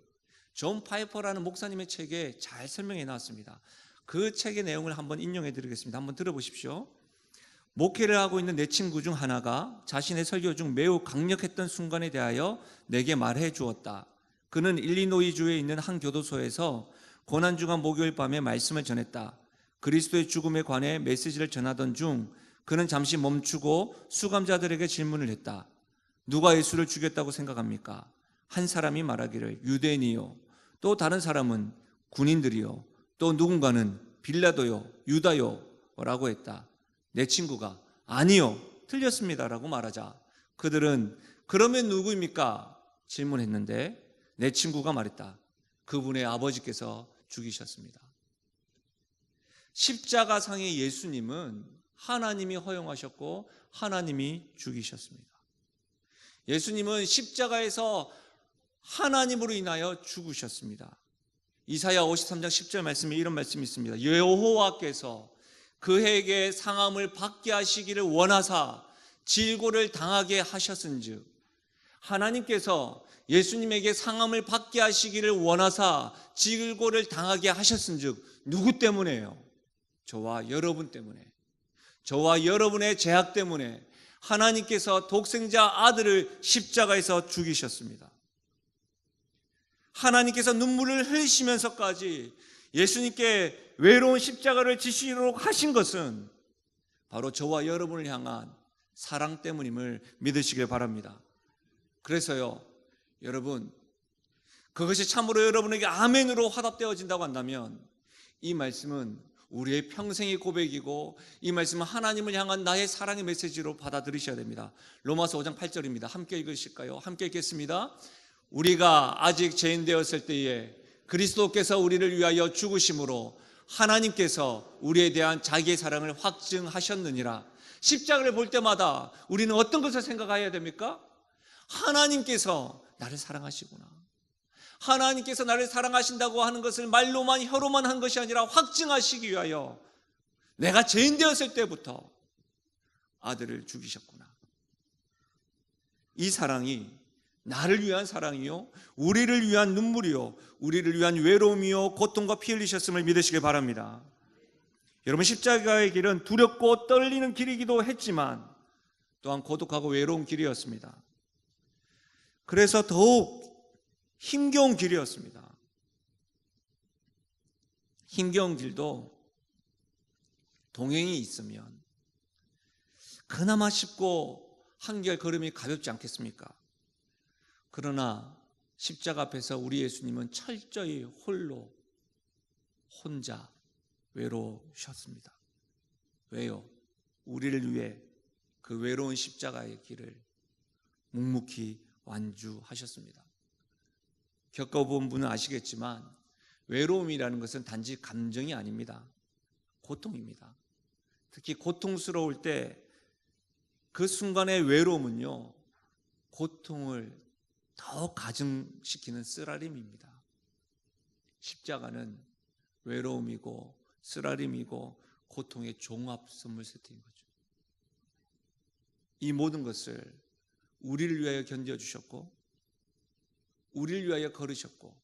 존 파이퍼라는 목사님의 책에 잘 설명해 놨습니다. 그 책의 내용을 한번 인용해 드리겠습니다. 한번 들어보십시오. 목회를 하고 있는 내 친구 중 하나가 자신의 설교 중 매우 강력했던 순간에 대하여 내게 말해 주었다. 그는 일리노이주에 있는 한 교도소에서 고난주간 목요일 밤에 말씀을 전했다. 그리스도의 죽음에 관해 메시지를 전하던 중 그는 잠시 멈추고 수감자들에게 질문을 했다. 누가 예수를 죽였다고 생각합니까? 한 사람이 말하기를 유대인이요, 또 다른 사람은 군인들이요, 또 누군가는 빌라도요, 유다요 라고 했다. 내 친구가 아니요, 틀렸습니다 라고 말하자 그들은 그러면 누구입니까? 질문했는데 내 친구가 말했다. 그분의 아버지께서 죽이셨습니다. 십자가상의 예수님은 하나님이 허용하셨고 하나님이 죽이셨습니다. 예수님은 십자가에서 하나님으로 인하여 죽으셨습니다. 이사야 53장 10절 말씀에 이런 말씀이 있습니다. 여호와께서 그에게 상함을 받게 하시기를 원하사 질고를 당하게 하셨은즉, 하나님께서 예수님에게 상함을 받게 하시기를 원하사 질고를 당하게 하셨은즉 누구 때문에요? 저와 여러분 때문에, 저와 여러분의 죄악 때문에 하나님께서 독생자 아들을 십자가에서 죽이셨습니다. 하나님께서 눈물을 흘리시면서까지 예수님께 외로운 십자가를 지시도록 하신 것은 바로 저와 여러분을 향한 사랑 때문임을 믿으시길 바랍니다. 그래서요, 여러분, 그것이 참으로 여러분에게 아멘으로 화답되어진다고 한다면 이 말씀은 우리의 평생의 고백이고 이 말씀은 하나님을 향한 나의 사랑의 메시지로 받아들이셔야 됩니다. 로마서 5장 8절입니다. 함께 읽으실까요? 함께 읽겠습니다. 우리가 아직 죄인 되었을 때에 그리스도께서 우리를 위하여 죽으심으로 하나님께서 우리에 대한 자기의 사랑을 확증하셨느니라. 십자가를 볼 때마다 우리는 어떤 것을 생각해야 됩니까? 하나님께서 나를 사랑하시구나. 하나님께서 나를 사랑하신다고 하는 것을 말로만 혀로만 한 것이 아니라 확증하시기 위하여 내가 죄인 되었을 때부터 아들을 죽이셨구나. 이 사랑이 나를 위한 사랑이요, 우리를 위한 눈물이요, 우리를 위한 외로움이요, 고통과 피 흘리셨음을 믿으시길 바랍니다. 여러분, 십자가의 길은 두렵고 떨리는 길이기도 했지만 또한 고독하고 외로운 길이었습니다. 그래서 더욱 힘겨운 길이었습니다. 힘겨운 길도 동행이 있으면 그나마 쉽고 한결 걸음이 가볍지 않겠습니까? 그러나 십자가 앞에서 우리 예수님은 철저히 홀로 혼자 외로우셨습니다. 왜요? 우리를 위해 그 외로운 십자가의 길을 묵묵히 완주하셨습니다. 겪어본 분은 아시겠지만 외로움이라는 것은 단지 감정이 아닙니다. 고통입니다. 특히 고통스러울 때 그 순간의 외로움은요, 고통을 더 가중시키는 쓰라림입니다. 십자가는 외로움이고 쓰라림이고 고통의 종합 선물 세트인 거죠. 이 모든 것을 우리를 위하여 견뎌주셨고 우리를 위하여 걸으셨고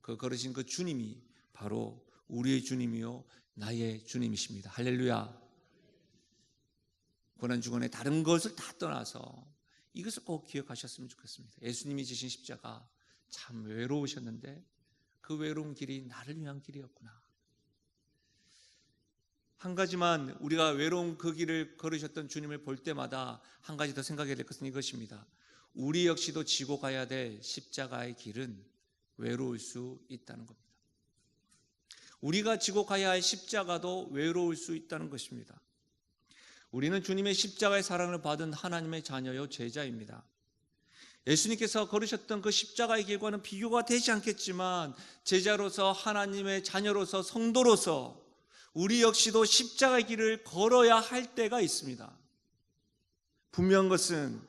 그 걸으신 그 주님이 바로 우리의 주님이요 나의 주님이십니다. 할렐루야. 고난주간에 다른 것을 다 떠나서 이것을 꼭 기억하셨으면 좋겠습니다. 예수님이 지신 십자가 참 외로우셨는데 그 외로운 길이 나를 위한 길이었구나. 한 가지만 우리가 외로운 그 길을 걸으셨던 주님을 볼 때마다 한 가지 더 생각해야 될 것은 이것입니다. 우리 역시도 지고 가야 될 십자가의 길은 외로울 수 있다는 겁니다. 우리가 지고 가야 할 십자가도 외로울 수 있다는 것입니다. 우리는 주님의 십자가의 사랑을 받은 하나님의 자녀요 제자입니다. 예수님께서 걸으셨던 그 십자가의 길과는 비교가 되지 않겠지만 제자로서 하나님의 자녀로서 성도로서 우리 역시도 십자가의 길을 걸어야 할 때가 있습니다. 분명한 것은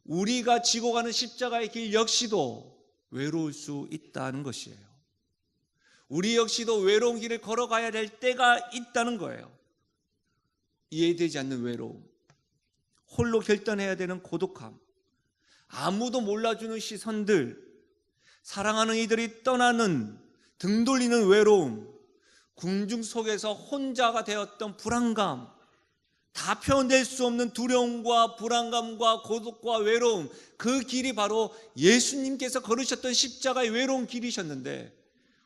우리가 지고 가는 십자가의 길 역시도 외로울 수 있다는 것이에요. 우리 역시도 외로운 길을 걸어가야 될 때가 있다는 거예요. 이해되지 않는 외로움, 홀로 결단해야 되는 고독함, 아무도 몰라주는 시선들, 사랑하는 이들이 떠나는 등 돌리는 외로움, 궁중 속에서 혼자가 되었던 불안감, 다 표현될 수 없는 두려움과 불안감과 고독과 외로움, 그 길이 바로 예수님께서 걸으셨던 십자가의 외로운 길이셨는데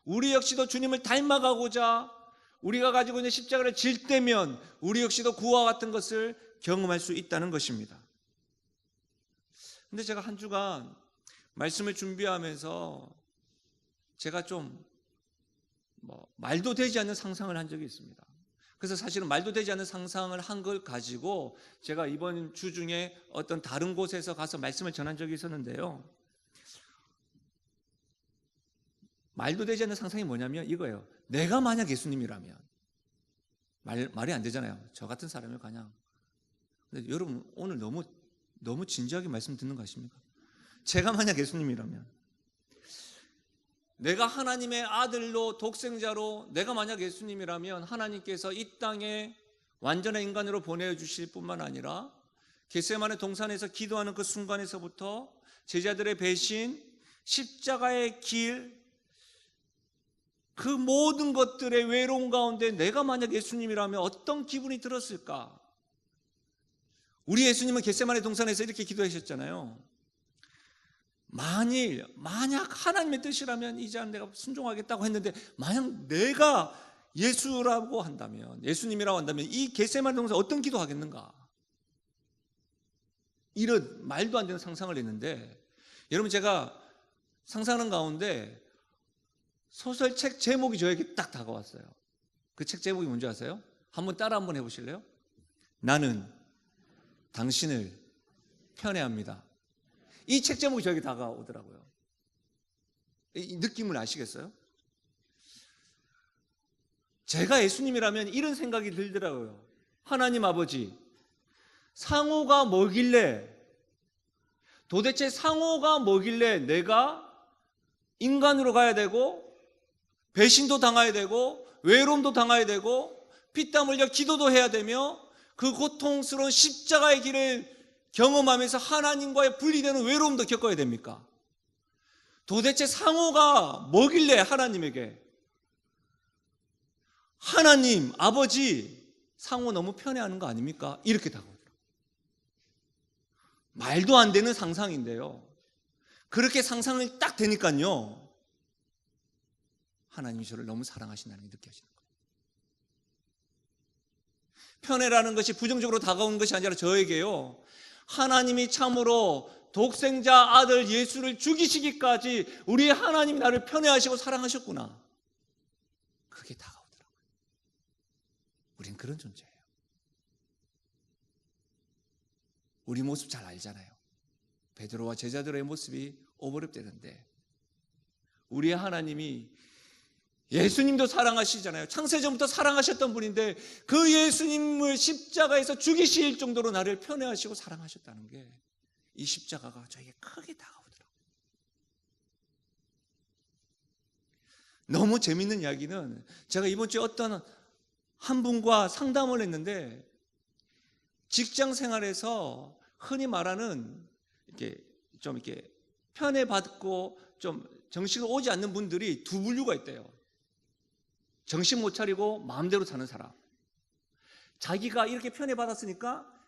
우리 역시도 주님을 닮아가고자 우리가 가지고 있는 십자가를 질 때면 우리 역시도 그와 같은 것을 경험할 수 있다는 것입니다. 근데 제가 한 주간 말씀을 준비하면서 제가 좀 말도 되지 않는 상상을 한 적이 있습니다. 그래서 사실은 말도 되지 않는 상상을 한 걸 가지고 제가 이번 주 중에 어떤 다른 곳에서 가서 말씀을 전한 적이 있었는데요. 말도 되지 않는 상상이 뭐냐면 이거예요. 내가 만약 예수님이라면 말이 안 되잖아요. 저 같은 사람이 그냥. 근데 여러분 오늘 너무 진지하게 말씀 듣는 거 아십니까? 제가 만약 예수님이라면 내가 하나님의 아들로 독생자로 내가 만약 예수님이라면 하나님께서 이 땅에 완전한 인간으로 보내주실 뿐만 아니라 겟세마네 동산에서 기도하는 그 순간에서부터 제자들의 배신, 십자가의 길, 그 모든 것들의 외로움 가운데 내가 만약 예수님이라면 어떤 기분이 들었을까? 우리 예수님은 겟세마네 동산에서 이렇게 기도하셨잖아요. 만약 하나님의 뜻이라면 이제 내가 순종하겠다고 했는데 만약 내가 예수라고 한다면, 예수님이라고 한다면 이 겟세마네 동산 어떤 기도하겠는가? 이런 말도 안 되는 상상을 했는데 여러분 제가 상상하는 가운데 소설책 제목이 저에게 딱 다가왔어요. 그 책 제목이 뭔지 아세요? 한번 따라 한번 해보실래요? 나는 당신을 편애합니다. 이 책 제목이 저에게 다가오더라고요. 이 느낌을 아시겠어요? 제가 예수님이라면 이런 생각이 들더라고요. 하나님 아버지, 상호가 뭐길래, 도대체 상호가 뭐길래 내가 인간으로 가야 되고 배신도 당해야 되고 외로움도 당해야 되고 피땀 흘려 기도도 해야 되며 그 고통스러운 십자가의 길을 경험하면서 하나님과의 분리되는 외로움도 겪어야 됩니까? 도대체 상호가 뭐길래 하나님에게, 하나님 아버지 상호 너무 편애하는 거 아닙니까? 이렇게 다가오더라고요. 말도 안 되는 상상인데요, 그렇게 상상을 딱 되니까요 하나님이 저를 너무 사랑하신다는 게 느껴지는 거예요. 편애라는 것이 부정적으로 다가오는 것이 아니라 저에게요, 하나님이 참으로 독생자 아들 예수를 죽이시기까지 우리 하나님이 나를 편애하시고 사랑하셨구나, 크게 다가오더라고요. 우린 그런 존재예요. 우리 모습 잘 알잖아요. 베드로와 제자들의 모습이 오버랩되는데 우리의 하나님이 예수님도 사랑하시잖아요. 창세전부터 사랑하셨던 분인데 그 예수님을 십자가에서 죽이실 정도로 나를 편애하시고 사랑하셨다는 게 이 십자가가 저에게 크게 다가오더라고요. 너무 재밌는 이야기는 제가 이번 주에 어떤 한 분과 상담을 했는데 직장 생활에서 흔히 말하는 이렇게 편애받고 좀 정신을 오지 않는 분들이 두 분류가 있대요. 정신 못 차리고 마음대로 사는 사람. 자기가 이렇게 편애받았으니까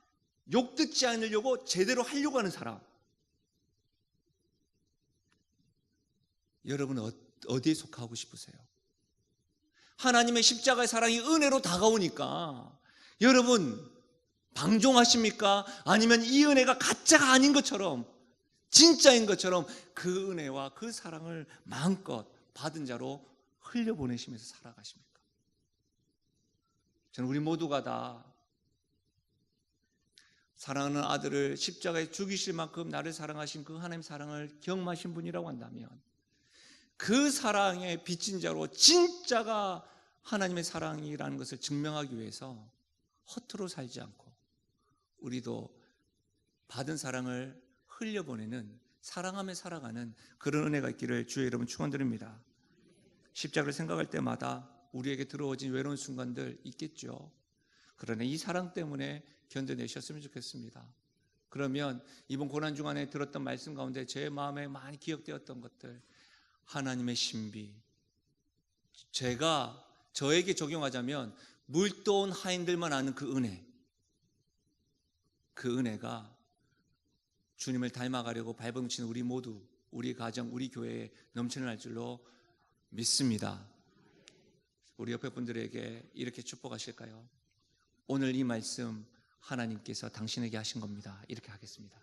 욕 듣지 않으려고 제대로 하려고 하는 사람. 여러분은 어디에 속하고 싶으세요? 하나님의 십자가의 사랑이 은혜로 다가오니까 여러분 방종하십니까? 아니면 이 은혜가 가짜가 아닌 것처럼 진짜인 것처럼 그 은혜와 그 사랑을 마음껏 받은 자로 흘려보내시면서 살아가십니까? 저는 우리 모두가 다 사랑하는 아들을 십자가에 죽이실 만큼 나를 사랑하신 그 하나님 사랑을 경험하신 분이라고 한다면 그 사랑에 빚진 자로 진짜가 하나님의 사랑이라는 것을 증명하기 위해서 허투루 살지 않고 우리도 받은 사랑을 흘려보내는 사랑하며 살아가는 그런 은혜가 있기를 주의 이름으로 축원드립니다. 십자가를 생각할 때마다 우리에게 들어오진 외로운 순간들 있겠죠. 그러나 이 사랑 때문에 견뎌내셨으면 좋겠습니다. 그러면 이번 고난 주간에 들었던 말씀 가운데 제 마음에 많이 기억되었던 것들, 하나님의 신비, 제가 저에게 적용하자면 물도온 하인들만 아는 그 은혜, 그 은혜가 주님을 닮아가려고 발버둥치는 우리 모두, 우리 가정, 우리 교회에 넘쳐날 줄로 믿습니다. 우리 옆에 분들에게 이렇게 축복하실까요? 오늘 이 말씀 하나님께서 당신에게 하신 겁니다. 이렇게 하겠습니다.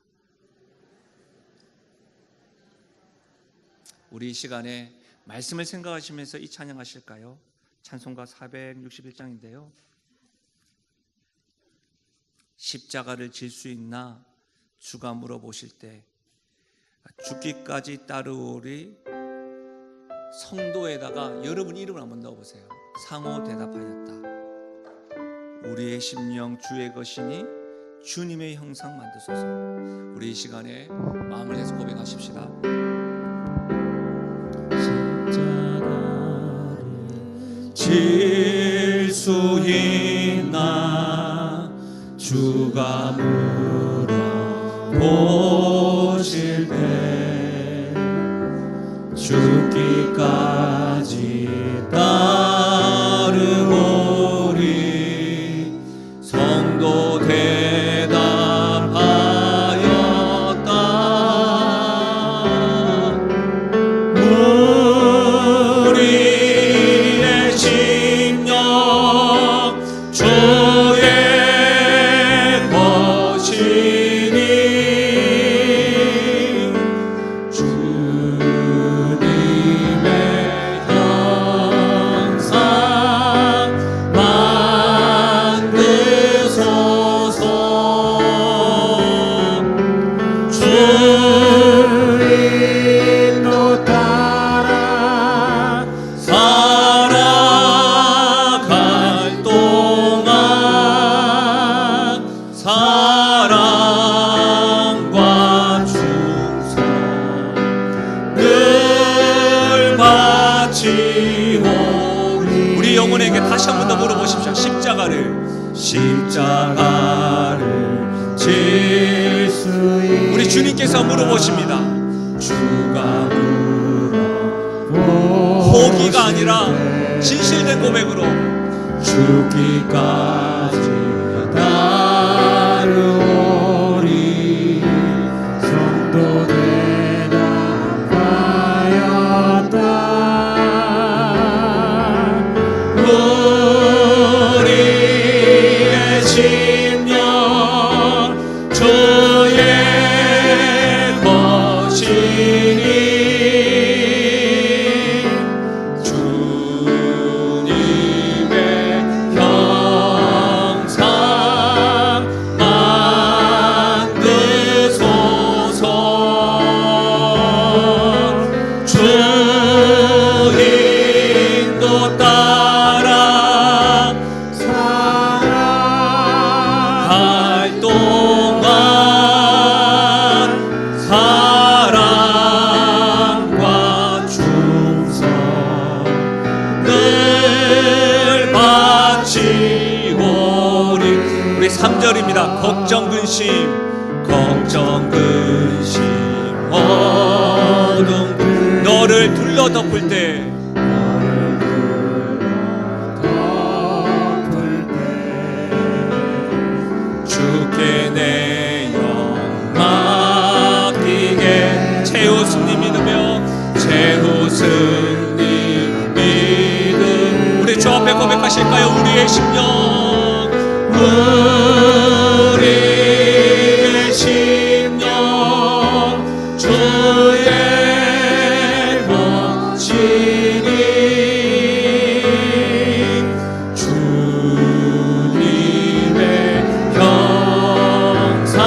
우리 이 시간에 말씀을 생각하시면서 이 찬양하실까요? 찬송가 461장인데요. 십자가를 질 수 있나 주가 물어보실 때 죽기까지 따르오리 성도에다가 여러분 이름을 한번 넣어보세요. 상호 대답하였다. 우리의 심령 주의 것이니 주님의 형상 만드소서. 우리 이 시간에 마음을 내서 고백하십시다. 십자가를 질 수 있나 주가 물어보실 때 죽기까지 따르오리 성도 대답하였다. 우리의 심령 주의 것이니 주님의 형상 만드소서. 주 인도 따라 살아갈 동안 사랑과 충성 늘 바치오리. 우리 영혼에게 다시 한 번 더 물어보십시오. 십자가를 질 수 있나 우리 주님께서 물어보십니다. 주가 포기가 아니라 진실된 고백으로 죽기까지 따르오리 성도 대답하였다. 우리의 심령 주의 것이니 주님의 살아갈 동안 사랑과 충성 늘 바치오리. 우리 3절입니다. 걱정 근심 어둠 너를 둘러덮을 때 주께 내 영 맡기게. 최후 승리 믿으며 최후 승리 믿음. 우리 주 앞에 고백하실까요? 우리의 심령 우리의 심령 주의 멋지니 주님의 형상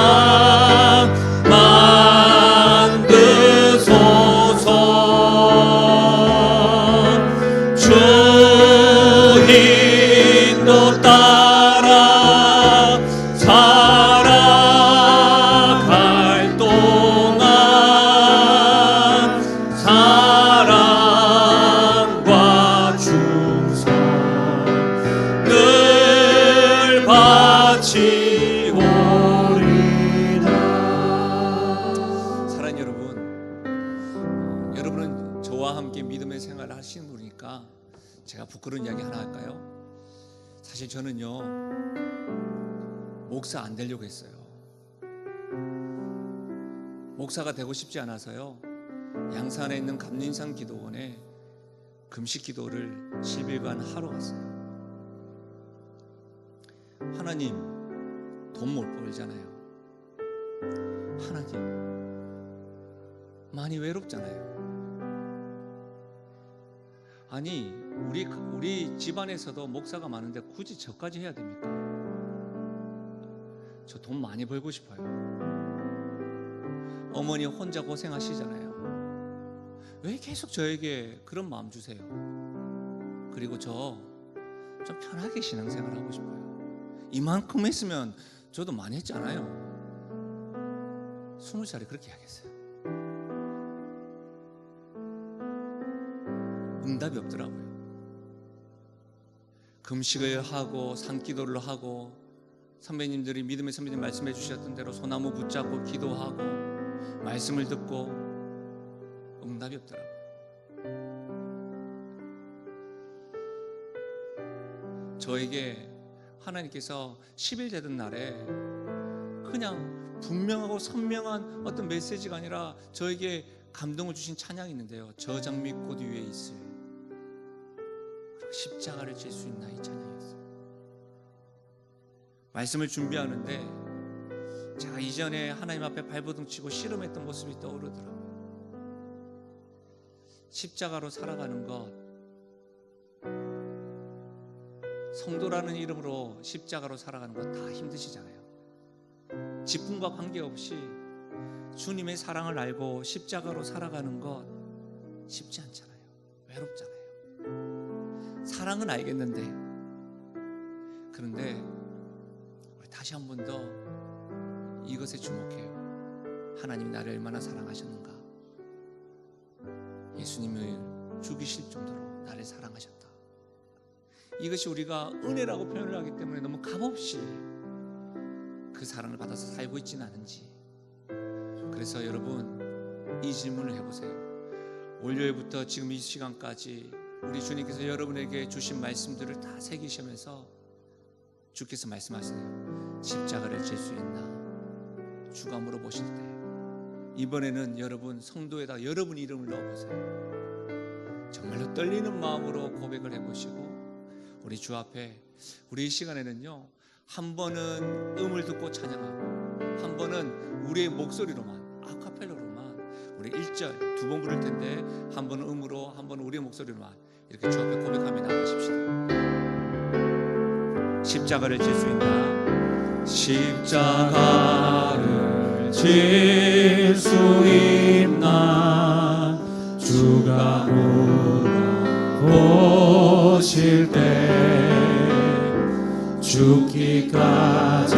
만드소서. 주 인도 따라 살아갈 동안 사랑과 충성 늘 바치오리다. 사랑하는 여러분, 여러분은 저와 함께 믿음의 생활을 하시는 분이니까 제가 부끄러운 이야기 하나 할까요? 사실 저는요 목사 안 되려고 했어요. 목사가 되고 싶지 않아서요 양산에 있는 감림산 기도원에 금식 기도를 10일간 하러 갔어요. 하나님, 돈 못 벌잖아요. 하나님, 많이 외롭잖아요. 아니 우리 집안에서도 목사가 많은데 굳이 저까지 해야 됩니까? 저 돈 많이 벌고 싶어요. 어머니 혼자 고생하시잖아요. 왜 계속 저에게 그런 마음 주세요? 그리고 저 좀 편하게 신앙생활 하고 싶어요. 이만큼 했으면 저도 많이 했잖아요. 20살에 그렇게 하겠어요. 응답이 없더라고요. 금식을 하고 산기도를 하고 선배님들이 믿음의 선배님 말씀해 주셨던 대로 소나무 붙잡고 기도하고 말씀을 듣고 응답이 없더라고요. 저에게 하나님께서 10일 되던 날에 그냥 분명하고 선명한 어떤 메시지가 아니라 저에게 감동을 주신 찬양이 있는데요. 저 장미 꽃 위에 있을 십자가를 질 수 있나, 이 찬양이었어요. 말씀을 준비하는데 제가 이전에 하나님 앞에 발버둥 치고 씨름했던 모습이 떠오르더라고요. 십자가로 살아가는 것, 성도라는 이름으로 십자가로 살아가는 것 다 힘드시잖아요. 직분과 관계없이 주님의 사랑을 알고 십자가로 살아가는 것 쉽지 않잖아요. 외롭잖아요. 사랑은 알겠는데, 그런데 우리 다시 한 번 더 이것에 주목해요. 하나님이 나를 얼마나 사랑하셨는가. 예수님을 죽이실 정도로 나를 사랑하셨다. 이것이 우리가 은혜라고 표현을 하기 때문에 너무 값없이 그 사랑을 받아서 살고 있지는 않은지. 그래서 여러분, 이 질문을 해보세요. 월요일부터 지금 이 시간까지 우리 주님께서 여러분에게 주신 말씀들을 다 새기시면서 주께서 말씀하세요. 십자가를 질 수 있나? 주가 물어보실 때 이번에는 여러분 성도에다 여러분 이름을 넣어보세요. 정말로 떨리는 마음으로 고백을 해보시고 우리 주 앞에, 우리 이 시간에는요, 한 번은 음을 듣고 찬양하고 한 번은 우리의 목소리로만, 아카펠라로만 우리 1절 2번 부를 텐데 한 번은 음으로, 한 번은 우리의 목소리로만 이렇게 주 앞에 고백하며 나가십시다. 십자가를 질 수 있나? 십자가를 질 수 있나? 주가 물어보실 때 죽기까지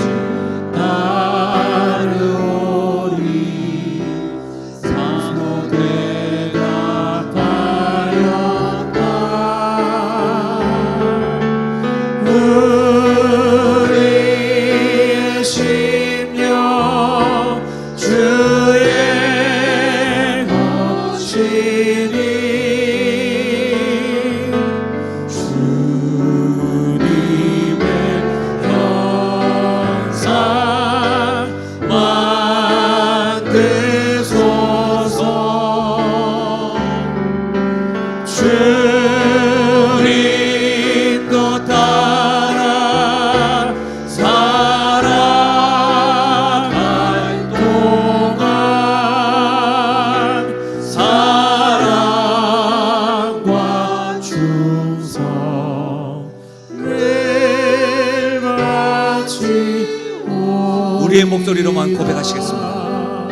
우리의 목소리로만 고백하시겠습니다.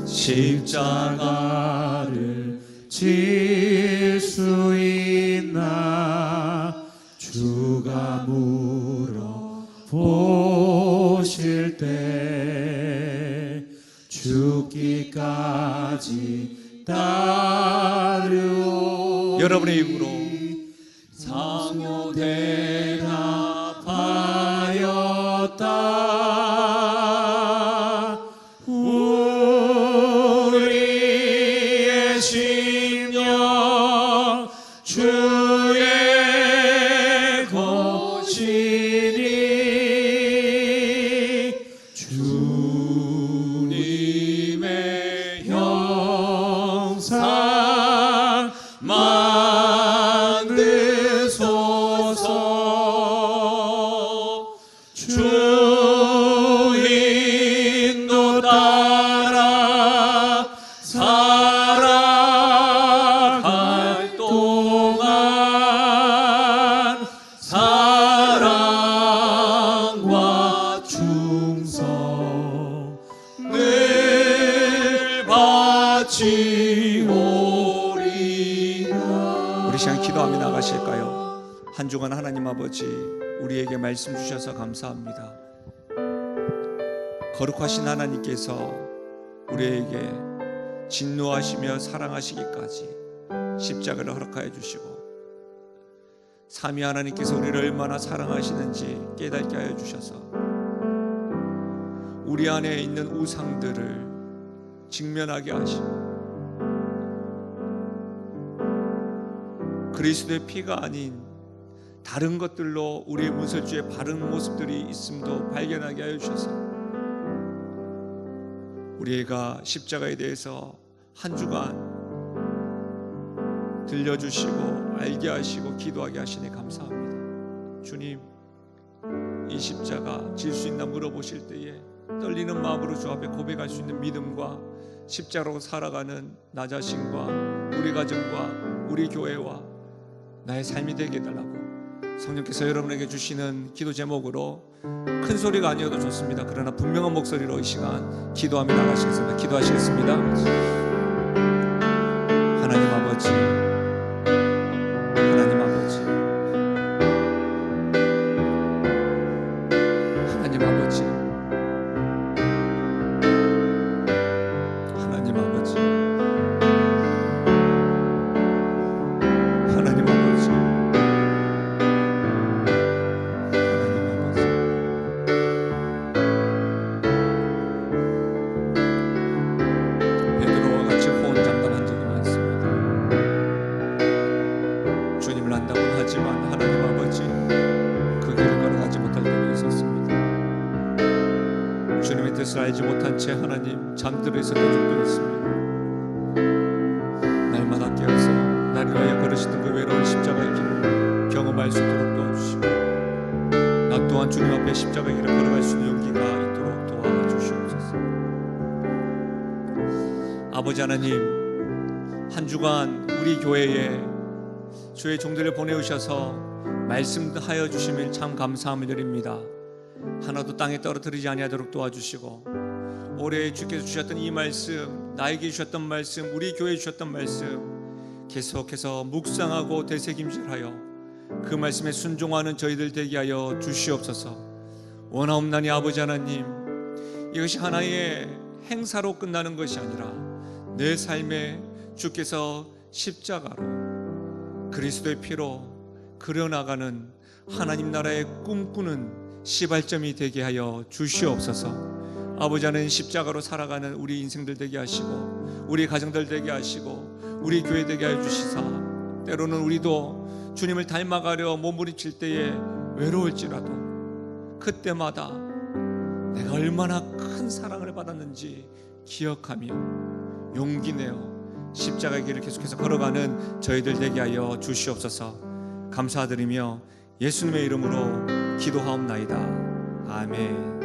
십자가를 질 수 있나 주가 물어보실 때 죽기까지 따르오. 여러분의 입으로 상호 대답하였다. 우리의 심령 주의 것이니 주님의 형상 만드소서. 주 인도 따라 살아갈 동안 사랑과 충성 늘 바치오리라. 우리 시간 기도하며 나가실까요? 한 주간 하나님 아버지 우리에게 말씀 주셔서 감사합니다. 거룩하신 하나님께서 우리에게 진노하시며 사랑하시기까지 십자가를 허락하여 주시고 삼위 하나님께서 우리를 얼마나 사랑하시는지 깨닫게 하여 주셔서 우리 안에 있는 우상들을 직면하게 하시고 그리스도의 피가 아닌 다른 것들로 우리의 문설주의 바른 모습들이 있음도 발견하게 하여 주셔서 우리가 십자가에 대해서 한 주간 들려주시고 알게 하시고 기도하게 하시니 감사합니다. 주님, 이 십자가 질 수 있나 물어보실 때에 떨리는 마음으로 주 앞에 고백할 수 있는 믿음과 십자가로 살아가는 나 자신과 우리 가정과 우리 교회와 나의 삶이 되게 해달라고 성령께서 여러분에게 주시는 기도 제목으로 큰 소리가 아니어도 좋습니다. 그러나 분명한 목소리로 이 시간 기도하며 나가시겠습니다. 기도하시겠습니다. 하나님 아버지, 하나님 아버지, 하나님 아버지, 하나님 아버지, 하나님 아버지, 베드로와 같이 호언장담한 적이 많습니다. 주님을 안다고는 하지만 하나님 아버지 그 길을 걸어가지 못할 때도 있었습니다. 주님의 뜻을 알지 못한 채 하나님 잠들어 있었던 적도 있습니다. 날마다 깨어서 나를 위하여 걸으시던 그 외로운 십자가의 길을 경험할 수 있도록 도와주시고 나 또한 주님 앞에 십자가의 길을 걸어갈 수 있는 용기가 있도록 도와주시옵소서. 아버지 하나님, 한 주간 우리 교회에 주의 종들을 보내오셔서 말씀하여 주심을 참 감사함을 드립니다. 하나도 땅에 떨어뜨리지 아니하도록 도와주시고 올해 주께서 주셨던 이 말씀, 나에게 주셨던 말씀, 우리 교회에 주셨던 말씀 계속해서 묵상하고 되새김질하여 그 말씀에 순종하는 저희들 되게 하여 주시옵소서. 원하옵나니 아버지 하나님, 이것이 하나의 행사로 끝나는 것이 아니라 내 삶에 주께서 십자가로 그리스도의 피로 그려나가는 하나님 나라의 꿈꾸는 시발점이 되게 하여 주시옵소서. 아버지 하나님, 십자가로 살아가는 우리 인생들 되게 하시고 우리 가정들 되게 하시고 우리 교회 되게 하여 주시사 때로는 우리도 주님을 닮아가려 몸부림칠 때에 외로울지라도 그때마다 내가 얼마나 큰 사랑을 받았는지 기억하며 용기 내어 십자가의 길을 계속해서 걸어가는 저희들 되게 하여 주시옵소서. 감사드리며 예수님의 이름으로 기도하옵나이다. 아멘.